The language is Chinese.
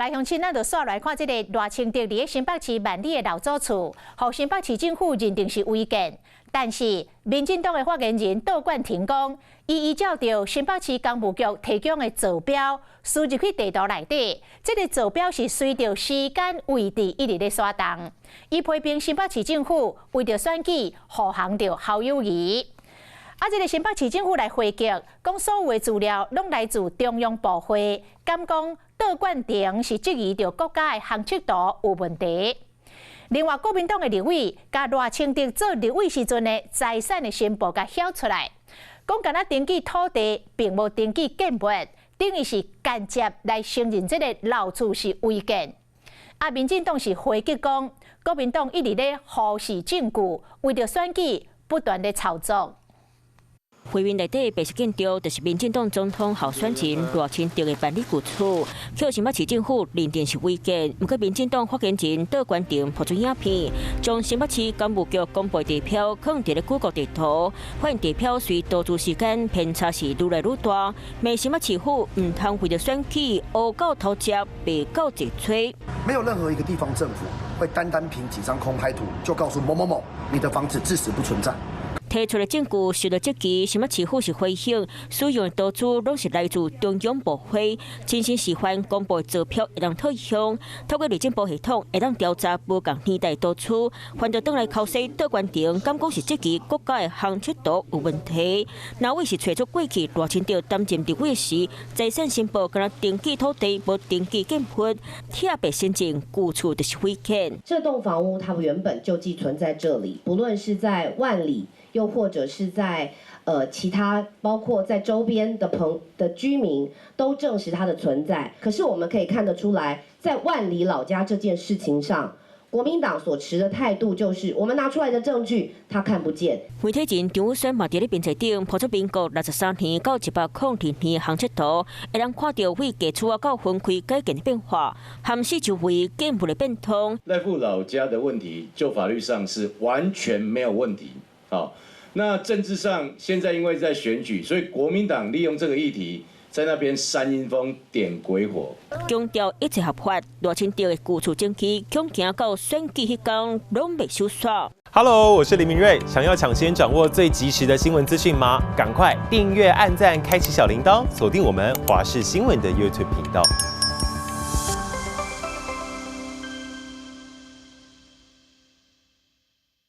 来乡亲，咱就煞来看这个赖清德伫新北市万里的老祖厝，互新北市政府认定是违建。但是，民进党的发言人杜冠廷讲，伊依照着新北市工务局提供的坐标，输入去地图内底，这个坐标是随着时间位置一直咧刷动。伊批评新北市政府为着选举护航着好友谊。这个新北市政府来回击，讲所有的资料拢来自中央部会，敢讲杜冠廷是质疑着国家的行测图有问题。另外，国民党的立委甲赖清德做立委时阵的财产的申报甲晓出来，讲敢若登记土地，并无登记建物，等于是间接来承认这个老厝是违建。民进党是回击讲，国民党一直咧忽视证据，为着选举不断咧炒作。会面内底，白是见到就是民进党总统候选人赖清德的办理旧厝，叫新北市政府认定是违建。不过，民进党发言人杜冠廷抛出影片，将新北市工务局公布地票放伫咧谷歌地图，发现地票随投注时间偏差是愈来愈大。骂新北市府唔通为了选举乌到头接，白到直吹。没有任何一个地方政府会单凭几张空拍图就告诉某某某，你的房子自始不存在。提出的证据受到质疑，新北市府是回应，使用的投资拢是来自中央部会，真心喜欢公布坐票会当退乡，透过内政部系统会当调查不共年代投资，反倒转来考试杜冠廷，敢讲是质疑国家的行测图有问题。哪位是找出过去赖清德担任立委时，财产申报敢若登记土地无登记建物，特别申请旧厝就是违建。这栋房屋它原本就寄存在这里，不论是在万里。又或者是在其他，包括在周边的居民都证实它的存在。可是我们可以看得出来，在万里老家这件事情上，国民党所持的态度就是，我们拿出来的证据他看不见。媒体人张武轩嘛伫咧编辑顶抛出民国63年到102年的行测图，会当看到为基础到分开改建的变化，含四周围建物的变通。赖副老家的问题，就法律上是完全没有问题。好，那政治上现在因为在选举，所以国民党利用这个议题，在那边煽阴风、点鬼火。强调一切合法，赖清德的旧厝证据，恐惊到选举迄天拢未收煞。Hello， 我是林明瑞。想要抢先掌握最及时的新闻资讯吗？赶快订阅、按赞、开启小铃铛，锁定我们华视新闻的 YouTube 频道。